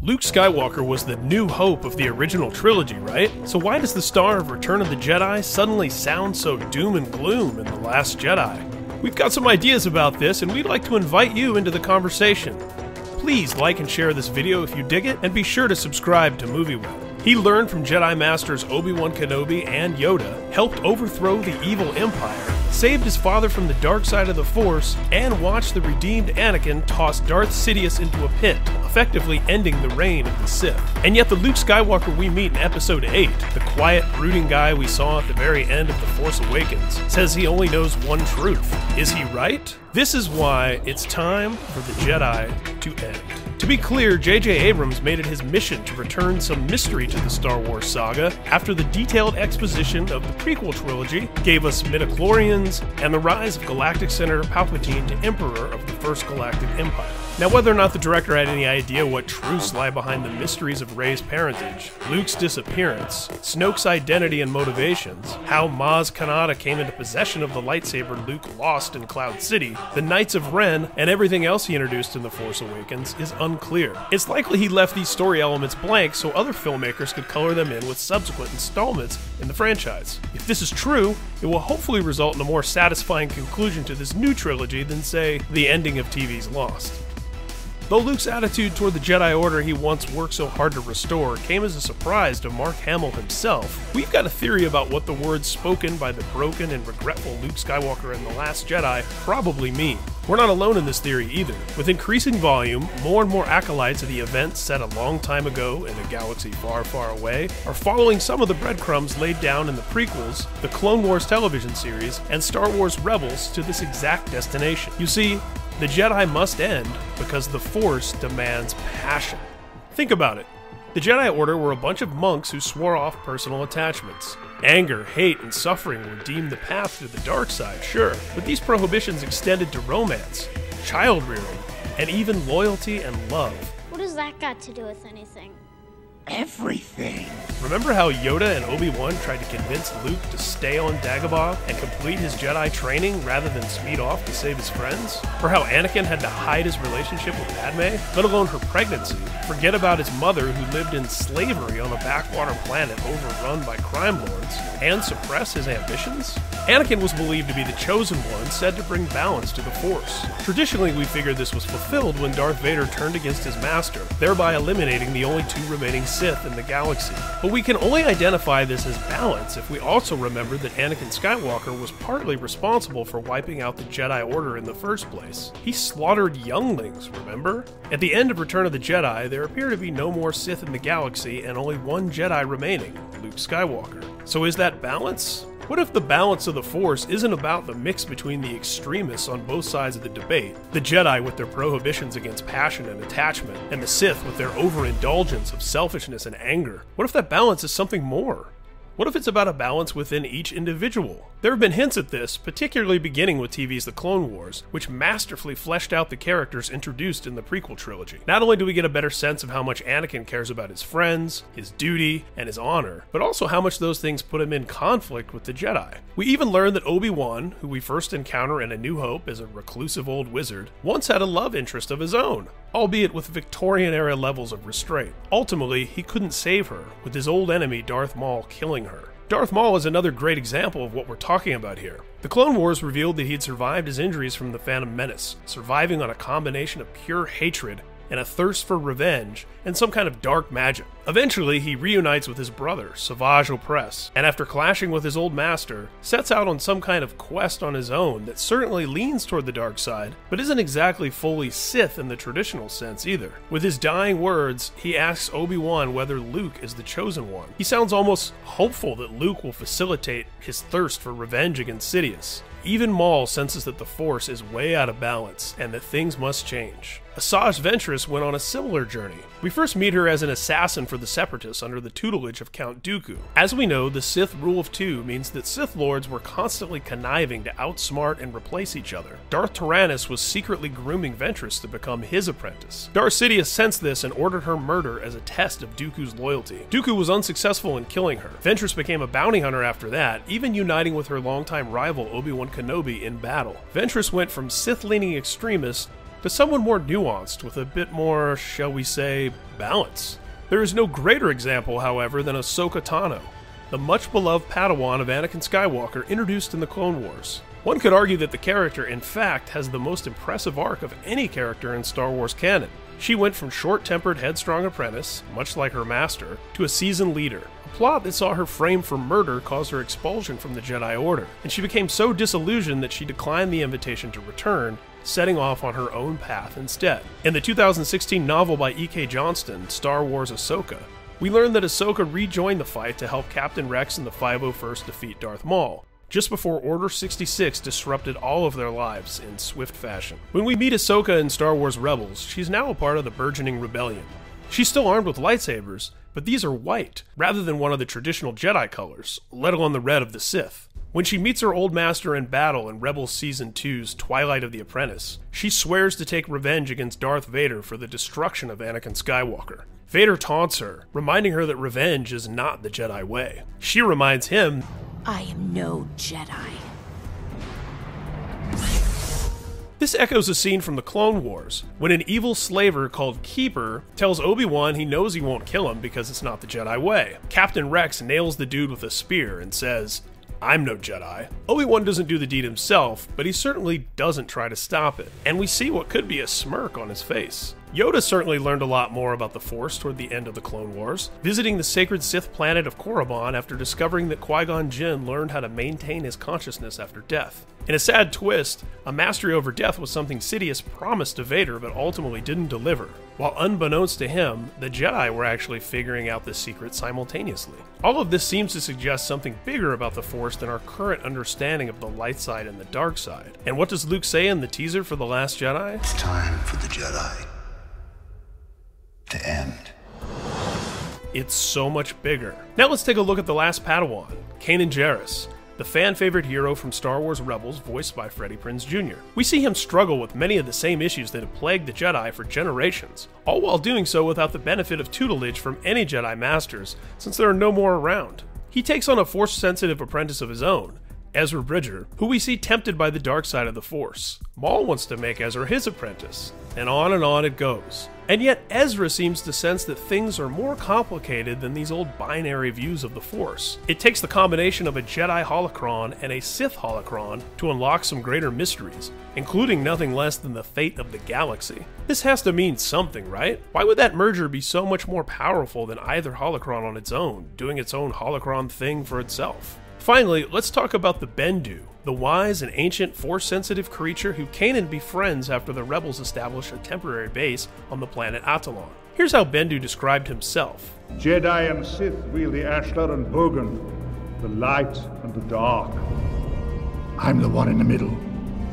Luke Skywalker was the new hope of the original trilogy, right? So why does the star of Return of the Jedi suddenly sound so doom and gloom in The Last Jedi? We've got some ideas about this, and we'd like to invite you into the conversation. Please like and share this video if you dig it, and be sure to subscribe to MovieWeb. He learned from Jedi Masters Obi-Wan Kenobi and Yoda, helped overthrow the evil Empire, saved his father from the dark side of the Force, and watched the redeemed Anakin toss Darth Sidious into a pit, effectively ending the reign of the Sith. And yet the Luke Skywalker we meet in Episode 8, the quiet, brooding guy we saw at the very end of The Force Awakens, says he only knows one truth. Is he right? This is why it's time for the Jedi to end. To be clear, J.J. Abrams made it his mission to return some mystery to the Star Wars saga after the detailed exposition of the prequel trilogy gave us midichlorians and the rise of Galactic Senator Palpatine to Emperor of the First Galactic Empire. Now, whether or not the director had any idea what truths lie behind the mysteries of Rey's parentage, Luke's disappearance, Snoke's identity and motivations, how Maz Kanata came into possession of the lightsaber Luke lost in Cloud City, the Knights of Ren, and everything else he introduced in The Force Awakens is unclear. It's likely he left these story elements blank so other filmmakers could color them in with subsequent installments in the franchise. If this is true, it will hopefully result in a more satisfying conclusion to this new trilogy than, say, the ending of TV's Lost. Though Luke's attitude toward the Jedi Order he once worked so hard to restore came as a surprise to Mark Hamill himself, we've got a theory about what the words spoken by the broken and regretful Luke Skywalker in The Last Jedi probably mean. We're not alone in this theory either. With increasing volume, more and more acolytes of the events set a long time ago in a galaxy far, far away are following some of the breadcrumbs laid down in the prequels, the Clone Wars television series, and Star Wars Rebels to this exact destination. You see, the Jedi must end because the Force demands passion. Think about it. The Jedi Order were a bunch of monks who swore off personal attachments. Anger, hate, and suffering were deemed the path to the dark side, sure, but these prohibitions extended to romance, child-rearing, and even loyalty and love. What does that got to do with anything? Everything. Remember how Yoda and Obi-Wan tried to convince Luke to stay on Dagobah and complete his Jedi training rather than speed off to save his friends? Or how Anakin had to hide his relationship with Padme, let alone her pregnancy, forget about his mother who lived in slavery on a backwater planet overrun by crime lords, and suppress his ambitions? Anakin was believed to be the chosen one, said to bring balance to the Force. Traditionally, we figured this was fulfilled when Darth Vader turned against his master, thereby eliminating the only two remaining Sith in the galaxy. But we can only identify this as balance if we also remember that Anakin Skywalker was partly responsible for wiping out the Jedi Order in the first place. He slaughtered younglings, remember? At the end of Return of the Jedi, there appear to be no more Sith in the galaxy and only one Jedi remaining, Luke Skywalker. So is that balance? What if the balance of the Force isn't about the mix between the extremists on both sides of the debate, the Jedi with their prohibitions against passion and attachment, and the Sith with their overindulgence of selfishness and anger? What if that balance is something more? What if it's about a balance within each individual? There have been hints at this, particularly beginning with TV's The Clone Wars, which masterfully fleshed out the characters introduced in the prequel trilogy. Not only do we get a better sense of how much Anakin cares about his friends, his duty, and his honor, but also how much those things put him in conflict with the Jedi. We even learn that Obi-Wan, who we first encounter in A New Hope as a reclusive old wizard, once had a love interest of his own, albeit with Victorian-era levels of restraint. Ultimately, he couldn't save her, with his old enemy Darth Maul killing her. Darth Maul is another great example of what we're talking about here. The Clone Wars revealed that he'd survived his injuries from the Phantom Menace, surviving on a combination of pure hatred and a thirst for revenge, and some kind of dark magic. Eventually, he reunites with his brother, Asajj Ventress, and after clashing with his old master, sets out on some kind of quest on his own that certainly leans toward the dark side, but isn't exactly fully Sith in the traditional sense either. With his dying words, he asks Obi-Wan whether Luke is the chosen one. He sounds almost hopeful that Luke will facilitate his thirst for revenge against Sidious. Even Maul senses that the Force is way out of balance and that things must change. Asajj Ventress went on a similar journey. We first meet her as an assassin for the Separatists under the tutelage of Count Dooku. As we know, the Sith Rule of Two means that Sith Lords were constantly conniving to outsmart and replace each other. Darth Tyrannus was secretly grooming Ventress to become his apprentice. Darth Sidious sensed this and ordered her murder as a test of Dooku's loyalty. Dooku was unsuccessful in killing her. Ventress became a bounty hunter after that, even uniting with her longtime rival Obi-Wan Kenobi in battle. Ventress went from Sith-leaning extremist to someone more nuanced with a bit more, shall we say, balance. There is no greater example, however, than Ahsoka Tano, the much-beloved Padawan of Anakin Skywalker introduced in the Clone Wars. One could argue that the character, in fact, has the most impressive arc of any character in Star Wars canon. She went from short-tempered, headstrong apprentice, much like her master, to a seasoned leader. A plot that saw her framed for murder caused her expulsion from the Jedi Order, and she became so disillusioned that she declined the invitation to return, setting off on her own path instead. In the 2016 novel by E.K. Johnston, Star Wars Ahsoka, we learn that Ahsoka rejoined the fight to help Captain Rex and the 501st defeat Darth Maul, just before Order 66 disrupted all of their lives in swift fashion. When we meet Ahsoka in Star Wars Rebels, she's now a part of the burgeoning rebellion. She's still armed with lightsabers, but these are white, rather than one of the traditional Jedi colors, let alone the red of the Sith. When she meets her old master in battle in Rebels Season 2's Twilight of the Apprentice, she swears to take revenge against Darth Vader for the destruction of Anakin Skywalker. Vader taunts her, reminding her that revenge is not the Jedi way. She reminds him, I am no Jedi. This echoes a scene from the Clone Wars, when an evil slaver called Keeper tells Obi-Wan he knows he won't kill him because it's not the Jedi way. Captain Rex nails the dude with a spear and says, I'm no Jedi. Obi-Wan doesn't do the deed himself, but he certainly doesn't try to stop it, and we see what could be a smirk on his face. Yoda certainly learned a lot more about the Force toward the end of the Clone Wars, visiting the sacred Sith planet of Korriban after discovering that Qui-Gon Jinn learned how to maintain his consciousness after death. In a sad twist, a mastery over death was something Sidious promised to Vader but ultimately didn't deliver, while unbeknownst to him, the Jedi were actually figuring out this secret simultaneously. All of this seems to suggest something bigger about the Force than our current understanding of the light side and the dark side. And what does Luke say in the teaser for The Last Jedi? It's time for the Jedi to end. It's so much bigger. Now let's take a look at the last Padawan, Kanan Jarrus, the fan-favorite hero from Star Wars Rebels voiced by Freddie Prinze Jr. We see him struggle with many of the same issues that have plagued the Jedi for generations, all while doing so without the benefit of tutelage from any Jedi Masters, since there are no more around. He takes on a Force-sensitive apprentice of his own, Ezra Bridger, who we see tempted by the dark side of the Force. Maul wants to make Ezra his apprentice, and on it goes. And yet Ezra seems to sense that things are more complicated than these old binary views of the Force. It takes the combination of a Jedi holocron and a Sith holocron to unlock some greater mysteries, including nothing less than the fate of the galaxy. This has to mean something, right? Why would that merger be so much more powerful than either holocron on its own, doing its own holocron thing for itself? Finally, let's talk about the Bendu, the wise and ancient Force-sensitive creature who Kanan befriends after the Rebels establish a temporary base on the planet Atollon. Here's how Bendu described himself. Jedi and Sith wield the Ashlar and Bogan, the light and the dark. I'm the one in the middle,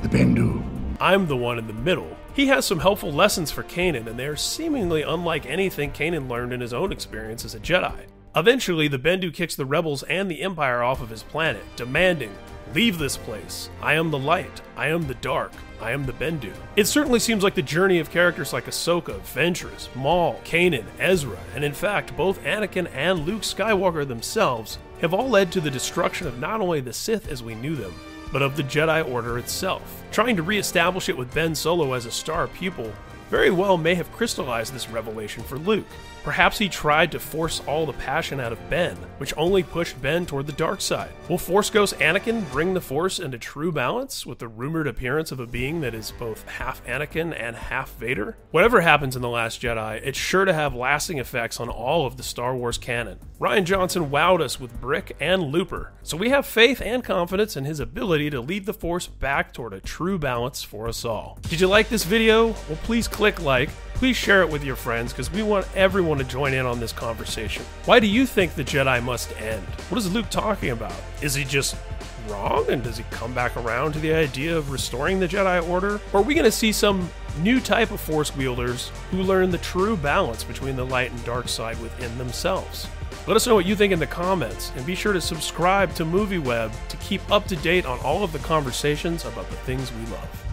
the Bendu. I'm the one in the middle. He has some helpful lessons for Kanan, and they are seemingly unlike anything Kanan learned in his own experience as a Jedi. Eventually, the Bendu kicks the Rebels and the Empire off of his planet, demanding, "Leave this place. I am the light. I am the dark. I am the Bendu." It certainly seems like the journey of characters like Ahsoka, Ventress, Maul, Kanan, Ezra, and in fact, both Anakin and Luke Skywalker themselves have all led to the destruction of not only the Sith as we knew them, but of the Jedi Order itself. Trying to re-establish it with Ben Solo as a star pupil very well may have crystallized this revelation for Luke. Perhaps he tried to force all the passion out of Ben, which only pushed Ben toward the dark side. Will Force Ghost Anakin bring the Force into true balance with the rumored appearance of a being that is both half Anakin and half Vader? Whatever happens in The Last Jedi, it's sure to have lasting effects on all of the Star Wars canon. Rian Johnson wowed us with Brick and Looper, so we have faith and confidence in his ability to lead the Force back toward a true balance for us all. Did you like this video? Well, please click like. Please share it with your friends because we want everyone to join in on this conversation. Why do you think the Jedi must end? What is Luke talking about? Is he just wrong, and does he come back around to the idea of restoring the Jedi Order? Or are we going to see some new type of Force wielders who learn the true balance between the light and dark side within themselves? Let us know what you think in the comments, and be sure to subscribe to MovieWeb to keep up to date on all of the conversations about the things we love.